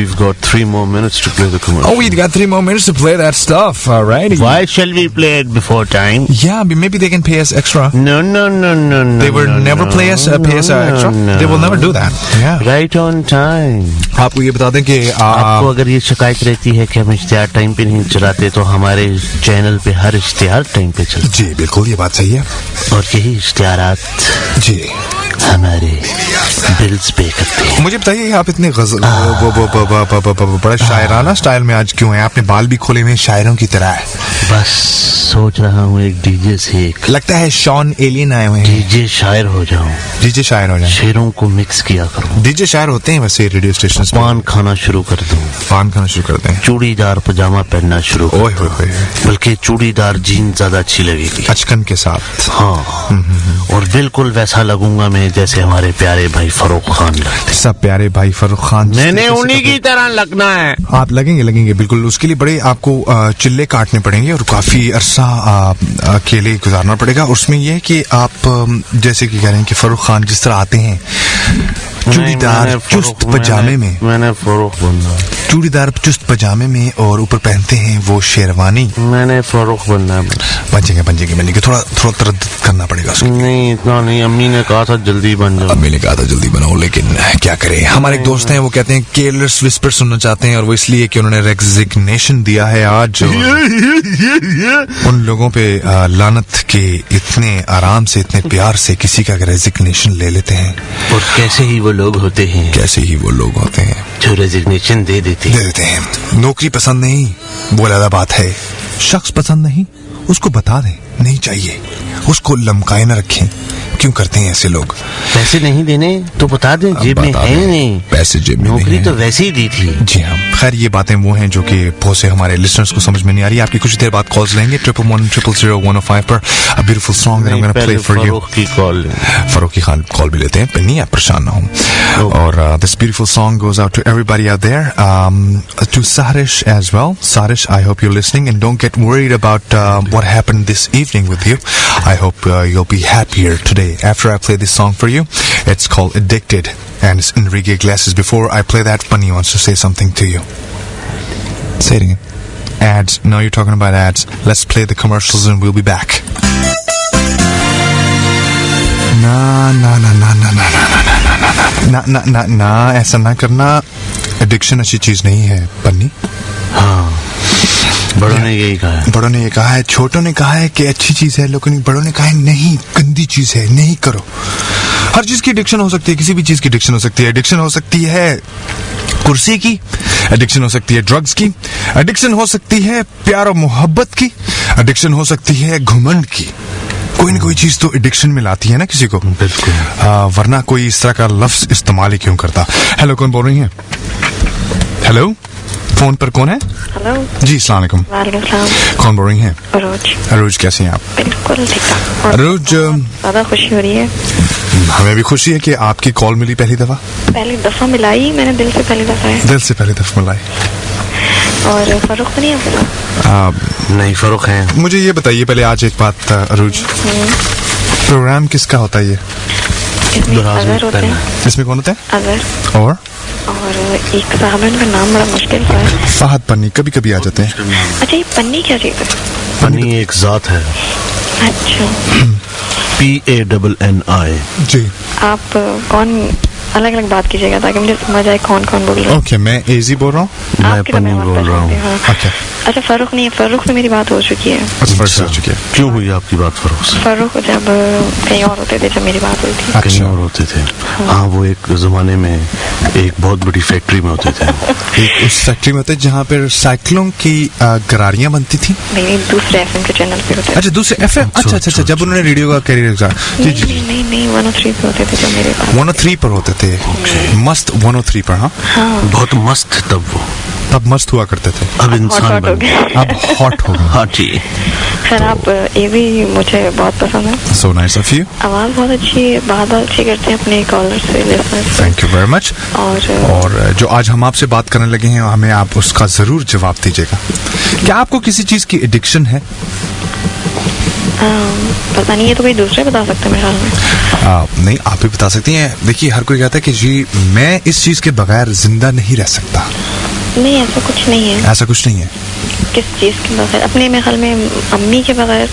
We've got 3 more minutes to play the commercial. Oh, we've got 3 more minutes to play that stuff. All right. Why shall we play it before time? Yeah, maybe they can pay us extra. No. They will never pay us extra. No. They will never do that. Yeah. Right on time. आपको ये बता दें कि आपको अगर ये शिकायत रहती है कि हम इश्तिहार टाइम पे नहीं चलाते तो हमारे चैनल पे हर इश्तिहार टाइम पे चलता जी बिल्कुल ये बात सही है और यही इश्तिहारात जी हमारे बिल्स पे करते हैं। मुझे बताइए आप इतने बड़ा शायराना स्टाइल में आज क्यों हैं? आपने बाल भी खोले हुए शायरों की तरह है। बस सोच रहा हूँ एक डीजे से लगता है शॉन एलियन आए हुए हैं। डीजे शायर हो जाऊं। डीजे शायर हो जाऊं। शेरों को मिक्स किया करूं। डीजे शायर होते हैं वैसे रेडियो स्टेशन पे। पान खाना शुरू कर दूं। पान खाना शुरू कर दें। चूड़ीदार पजामा पहनना शुरू कर ओए होए बल्कि चूड़ीदार जीन ज्यादा अच्छी लगेगी अचकन के साथ। हाँ और बिल्कुल वैसा लगूंगा मैं जैसे हमारे प्यारे भाई फरूक खान लगते। सब प्यारे भाई फरूक खान मैंने उन्हीं की तरह लगना है। आप लगेंगे बिल्कुल। उसके लिए बड़े आपको चिल्ले काटने पड़ेंगे और काफी अरसा अकेले गुजारना पड़ेगा। उसमें यह है कि आप जैसे कि कह रहे हैं कि फरूक खान जिस तरह आते हैं चूड़ीदार चुस्त पजामे में। मैंने फरूक बनना। चूड़ीदार चुस्त पजामे में और ऊपर पहनते हैं वो शेरवानी। मैंने फरूक बनना है। बनेंगे थोड़ा तरद्दुद करना पड़ेगा उसके। नहीं इतना नहीं। अम्मी ने कहा था जल्दी बन जाओ। अम्मी ने कहा था जल्दी बनाओ लेकिन क्या करें। हमारे एक दोस्त हैं वो कहते हैं केयरलेस विस्पर सुनना चाहते हैं और वो इसलिए कि उन्होंने रेजिग्नेशन दिया है आज। उन लोगों पे लानत के इतने आराम से इतने प्यार से किसी का रेजिग्नेशन ले लेते हैं। और कैसे ही वो लोग होते हैं जो रेजिग्नेशन दे देते हैं। नौकरी पसंद नहीं वो अलग बात है। शख्स पसंद नहीं उसको बता दें नहीं चाहिए। उसको लमकाए न रखें। क्यों करते हैं ऐसे लोग? पैसे नहीं देने तो बता दें जेब में है ही नहीं। पैसे जेब में नौकरी नहीं तो वैसे ही दी थी। जी हाँ खैर ये बातें वो हैं जो कि बहुत से हमारे लिसनर्स को समझ में नहीं आ रही। आपकी कुछ देर बाद कॉल्स लेंगे 111000105 पर। A beautiful song that I am gonna play for you. Farooq की कॉल भी लेते हैं पर नहीं आप परेशान ना हो। और this beautiful song goes out to everybody out there to Sarish as well. Sarish I hope you are listening and don't get worried about what happened this evening with you. I hope you'll be happier today after I play this song for you. It's called Addicted and it's Enrique Iglesias. Before I play that, Bunny wants to say something to you. Say it again. Ads. No, you're talking about ads. Let's play the commercials and we'll be back. ना ऐसा ना करना। Addiction अच्छी चीज नहीं है बन्नी। हाँ बड़ों ने यही कहा है। बड़ों ने ये कहा है। छोटों ने कहा है कि अच्छी चीज है लेकिन बड़ों ने कहा है नहीं गंदी चीज है नहीं करो। हर चीज की एडिक्शन हो सकती है। किसी भी चीज की एडिक्शन हो सकती है। एडिक्शन हो सकती है कुर्सी की। एडिक्शन हो सकती है ड्रग्स की। एडिक्शन हो सकती है प्यार और मोहब्बत की। एडिक्शन हो सकती है घुमंड की। कोई ना कोई चीज तो एडिक्शन में लाती है ना किसी को। बिल्कुल। वरना कोई इस तरह का लफ्ज इस्तेमाल ही क्यों करता। हेलो कौन बोल रही है? हेलो फोन पर कौन है? हेलो जी अस्सलाम वालेकुम। वालेकुम सलाम। कौन बोल रही हैं? अरोज कैसे हैं आप? बिल्कुल ठीक। अरोज ज्यादा खुशी हो रही है। हमें भी खुशी है कि आपकी कॉल मिली पहली दफा मिलाई मैंने दिल से पहली दफा मिलाई। और फरूक तो नहीं है? नहीं फरूक है। मुझे ये बताइए पहले आज एक बात अरोज प्रोग्राम किसका होता है ये? इसमें कौन होता है? अजहर और एक साहब का नाम बड़ा मुश्किल सा है। फहद पन्नी कभी कभी आ जाते हैं। अच्छा ये पन्नी क्या चीज है? पन्नी एक जात है। अच्छा PANNI। जी आप कौन अलग अलग बात कीजिएगा ताकि मुझे समझ आए कौन कौन बोल रहा है। ओके मैं एजी बोल रहा हूँ। मैं पन्नी बोल रहा हूँ। अच्छा फरूक नहीं है। फरूक से मेरी बात हो चुकी है। अच्छा हो चुकी है। क्यों हुई आपकी बात फरूक से? फरूक जब कहीं और होते थे जब मेरी बात हुई थी। कहीं और होते थे। हाँ वो एक जमाने में एक बहुत बड़ी फैक्ट्री में होते थे। एक उस फैक्ट्री में होते जहाँ पर साइकिलों की गरारियां बनती थी। नहीं दूसरे FM के चैनल पे होते। अच्छा दूसरे FM। अच्छा जब उन्होंने रेडियो का कैरियर नहीं 103 पे होते थे जब मेरे पास। 103 पर होते थे। मस्त 103 पर। हाँ बहुत मस्त तब मस्त हुआ करते थे। अब इंसान बन गए। अब हॉट हो गए। हाँ जी। खैर आप ये भी मुझे बहुत पसंद है। So nice of you। आवाज बहुत अच्छी है। बात अच्छी करते हैं अपने कॉलर से लिसनर से। Thank you very much। और जो आज हम आपसे बात करने लगे हैं हमें आप उसका जरूर जवाब दीजिएगा। क्या आपको किसी चीज की एडिक्शन है? पता नहीं, ये तो कोई दूसरे बता सकते हैं मेरे ख्याल में। नहीं, आप भी बता सकती हैं। देखिए, हर कोई कहता है कि जी मैं इस चीज के बगैर जिंदा नहीं रह सकता। नहीं, ऐसा कुछ नहीं है। ऐसा कुछ नहीं है। किस चीज के बगैर? अपने मेरे ख्याल में अम्मी के बगैर।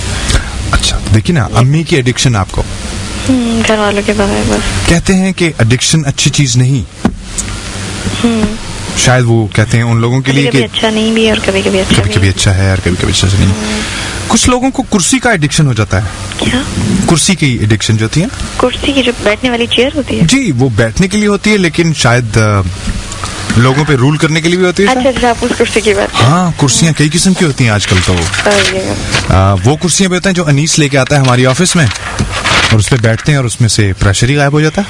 अच्छा, देखिए ना, अम्मी की एडिक्शन आपको, घर वालों के बगैर बस। कहते हैं कि एडिक्शन अच्छी चीज नहीं। शायद वो कहते हैं उन लोगों के लिए कि अच्छा नहीं भी है और कभी कभी अच्छा, कभी अच्छा है और कभी कभी अच्छा नहीं। कुछ लोगों को कुर्सी का एडिक्शन हो जाता है। क्या? कुर्सी की एडिक्शन जो होती है, कुर्सी की जो बैठने वाली चेयर होती है। जी, वो बैठने के लिए होती है, लेकिन शायद लोगों पे रूल करने के लिए भी होती है। अच्छा, आप उस कुर्सी की बात। हाँ, कुर्सियां कई किस्म की होती हैं आजकल तो। वो कुर्सियां भी होती हैं जो अनीस लेके आता है हमारी ऑफिस में, और उस पर बैठते हैं और उसमें से प्रेशर ही गायब हो जाता है।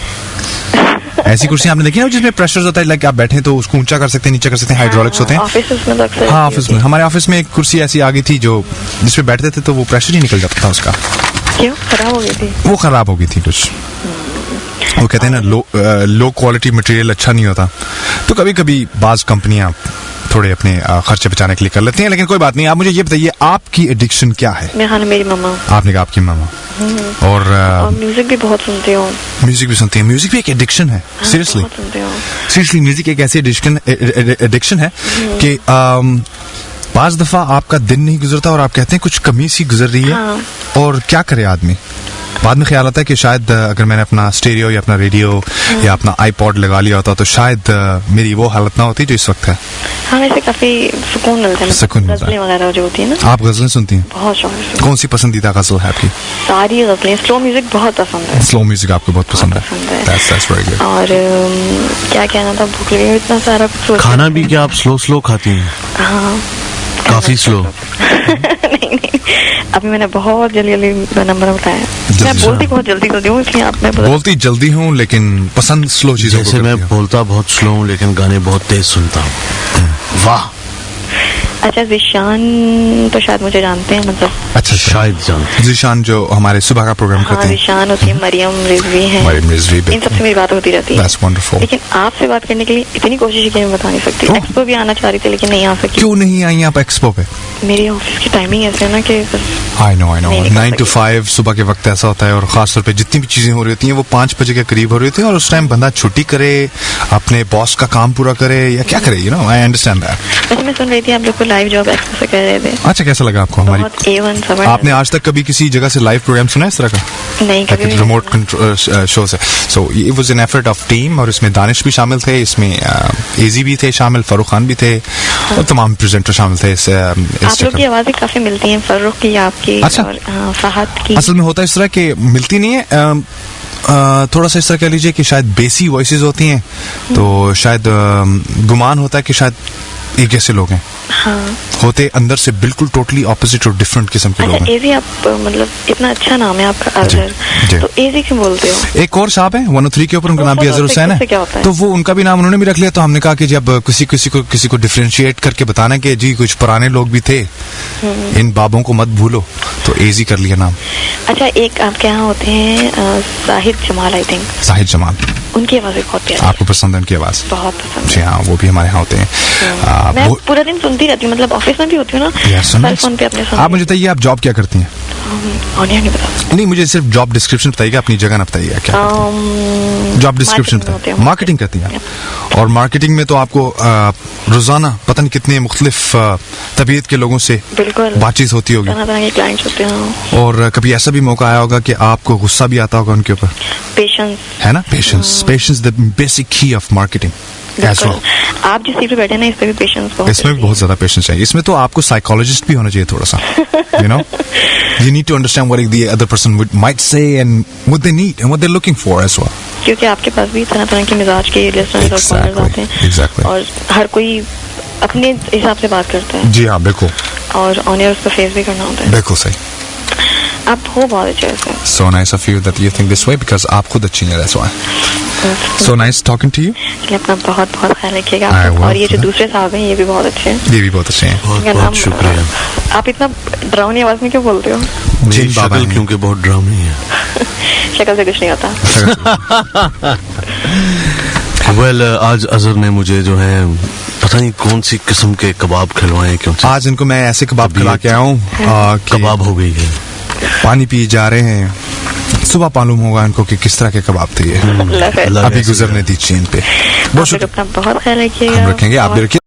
ऐसी कुर्सियां आपने देखी ना जिसमें प्रेशर होता है, लाइक आप बैठे तो उसको ऊंचा कर सकते हैं, नीचे कर सकते हैं, हाइड्रोलिक्स होते हैं। ऑफिस में अक्सर। हाँ, ऑफिस में, हमारे ऑफिस में एक कुर्सी ऐसी आ गई थी जो जिसपे बैठते थे तो वो प्रेशर ही निकल जाता था उसका। क्यों? खराब हो गई थी? वो खराब हो गई थी कुछ। वो कहते हैं ना, लो क्वालिटी मटेरियल अच्छा नहीं होता, तो कभी कभी बाज कंपनियां थोड़े अपने खर्चे बचाने के लिए कर लेती हैं, लेकिन कोई बात नहीं। आप मुझे ये बताइए, आपकी एडिक्शन क्या है? मेरी मम्मा। आपने कहा आपकी मम्मा। और म्यूजिक भी बहुत सुनती हूँ। म्यूजिक भी सुनती है? म्यूजिक भी एक एडिक्शन है। सीरियसली, सीरियसली म्यूजिक एक ऐसी एडिक्शन है कि पांच दफा आपका दिन नहीं गुजरता और आप कहते हैं कुछ कमी सी गुजर रही है। और क्या करे आदमी, बाद में ख्याल आता है कि शायद अगर मैंने अपना स्टेरियो या अपना रेडियो या अपना आईपॉड लगा लिया होता तो शायद मेरी वो हालत ना होती जो इस वक्त है। हाँ, वैसे काफी सुकून मिलता है। सुकून मिलता है। गजलें वगैरह जो होती है ना। आप गजलें सुनती हैं? बहुत शौक से। कौन सी पसंदीदा गजल है आपकी? सारी गजलें। स्लो म्यूजिक बहुत पसंद है। स्लो म्यूजिक आपको बहुत पसंद है? That's very good. और क्या कहना था, भूख लगी, इतना सारा कुछ। खाना भी क्या आप स्लो खाती हैं? हाँ, काफी स्लो। नहीं, अभी मैंने बहुत जल्दी नंबर बताया। मैं बोलती बहुत जल्दी हूँ, इसलिए आप मैं बोलती जल्दी हूँ लेकिन पसंद स्लो चीजों को। जैसे मैं बोलता बहुत स्लो हूँ लेकिन गाने बहुत तेज सुनता हूँ। वाह। अच्छा, जिशान तो शायद मुझे जानते हैं, मतलब। अच्छा, शायद जानते हैं। जिशान जो हमारे सुबह का प्रोग्राम करते हैं। जिशान होती है, मरियम रिजवी है, इन सबसे मेरी बात होती रहती है। That's wonderful. लेकिन आपसे बात करने के लिए इतनी कोशिश की मैं बता नहीं सकती। एक्सपो भी आना चाह रही थी लेकिन नहीं आ सकी। क्यों नहीं आई आप एक्सपो पे? मेरी ऑफिस की टाइमिंग ऐसे है ना कि I know 9 to 5 सुबह के वक्त ऐसा होता है, और खासतौर पे जितनी भी चीजें हो रही होती हैं वो 5 बजे के करीब हो रही होती हैं, और उस टाइम बंदा छुट्टी करे, अपने बॉस का काम पूरा करे या क्या करे, you know, I understand that. वैसे मैं सुन रही थी आप लोग को लाइव जॉब एक्सपो से कर रहे थे। अच्छा, कैसा लगा आपको हमारी? आपने आज तक कभी किसी जगह से लाइव प्रोग्राम सुना है इस तरह का? नहीं, कभी नहीं। रिमोट कंट्रोल शो से। So it was an effort of team, और इसमें दानिश भी शामिल थे, इसमें एजी भी थे शामिल, फरूख खान भी थे, और तमाम प्रेजेंटर शामिल थे। आप लोग की आवाजें काफी मिलती हैं, फरूख की, आपकी। अच्छा। और फहद की। असल में होता है इस तरह के मिलती नहीं है, थोड़ा सा इस तरह कह लीजिए कि शायद बेसी वॉइसेस होती हैं, तो शायद गुमान होता है कि शायद एक जैसे लोग हैं। हाँ। होते अंदर से बिल्कुल टोटली ऑपोजिट और डिफरेंट किस्म के लोग हैं। एजी, आप मतलब इतना अच्छा नाम है आपका, अजहर, तो एजी क्यों बोलते हो? एक और साहब है 103 के ऊपर, उनका नाम भी अजहर हुसैन है, तो वो उनका भी नाम उन्होंने भी रख लिया। तो हमने कहा कि जब किसी को डिफरेंशिएट करके बताना कि जी कुछ पुराने लोग भी थे, इन बाबों को मत भूलो, तो एजी कर लिया नाम। अच्छा, एक आपके यहाँ होते हैं साहिद जमाल, आई थिंक। साहिद जमाल, उनकी आवाज बहुत प्यारी। आपको पसंद है उनकी आवाज? बहुत पसंद। जी हाँ, वो भी हमारे यहाँ होते हैं। मैं पूरा दिन सुनती रहती हूँ, मतलब ऑफिस में भी होती हूँ ना, सेल फोन पे अपने। आप मुझे बताइए, आप जॉब क्या करती हैं? नहीं बता। नहीं, मुझे सिर्फ जॉब डिस्क्रिप्शन बताइएगा, अपनी जगह ना बताइएगा क्या। जॉब डिस्क्रिप्शन बताइए। मार्केटिंग करती हैं, और मार्केटिंग में तो आपको रोजाना पता नहीं कितने मुख्तलिफ तबीयत के लोगों से बातचीत होती होगी, क्लाइंट्स होते हैं, और कभी ऐसा भी मौका आया होगा कि आपको गुस्सा भी आता होगा उनके ऊपर। पेशेंस है ना, पेशेंस द बेसिक की ऑफ मार्केटिंग। आप जिस सीट पे बैठे ना, इस पे भी पेशेंस बहुत, इसमें भी बहुत ज्यादा पेशेंस चाहिए। इसमें तो आपको साइकोलॉजिस्ट भी होना चाहिए थोड़ा सा, you know, you need to understand what the other person might say and what they need and what they're looking for as well. क्योंकि आपके पास भी तरह के मिजाज के लिसनर्स और कॉलर्स आते हैं। Exactly. और हर कोई अपने हिसाब से बात करता है। जी हाँ, बिल्कुल। और ऑन एयर उसको फेस भी करना होता है। बिल्कुल सही। आप हो बहुत अच्छे से। So nice of you that you think this way, because आप खुद अच्छी हैं, that's why. So nice talking to you. चलिए, अपना बहुत बहुत ख्याल रखिएगा। और ये जो दूसरे साहब हैं, ये भी बहुत अच्छे हैं। ये भी बहुत अच्छे हैं। बहुत शुक्रिया। आप इतना डरावनी आवाज में क्यों बोलते हो? मेरी शक्ल क्योंकि बहुत डरावनी है। शक्ल से कुछ नहीं होता। वेल, आज अजहर ने मुझे जो है पता नहीं कौन सी किस्म के कबाब खिलवाए, क्योंकि आज इनको मैं ऐसे कबाब खिला के आया हूँ, कबाब हो गई है। पानी पी जा रहे हैं। सुबह मालूम होगा इनको कि किस तरह के कबाब थे ये। अल्लाह खैर। अभी गुजरने दीजिए इन पे। आप लोग अपना बहुत ख्याल रखिएगा। हम रखेंगे, आप भी रखिए।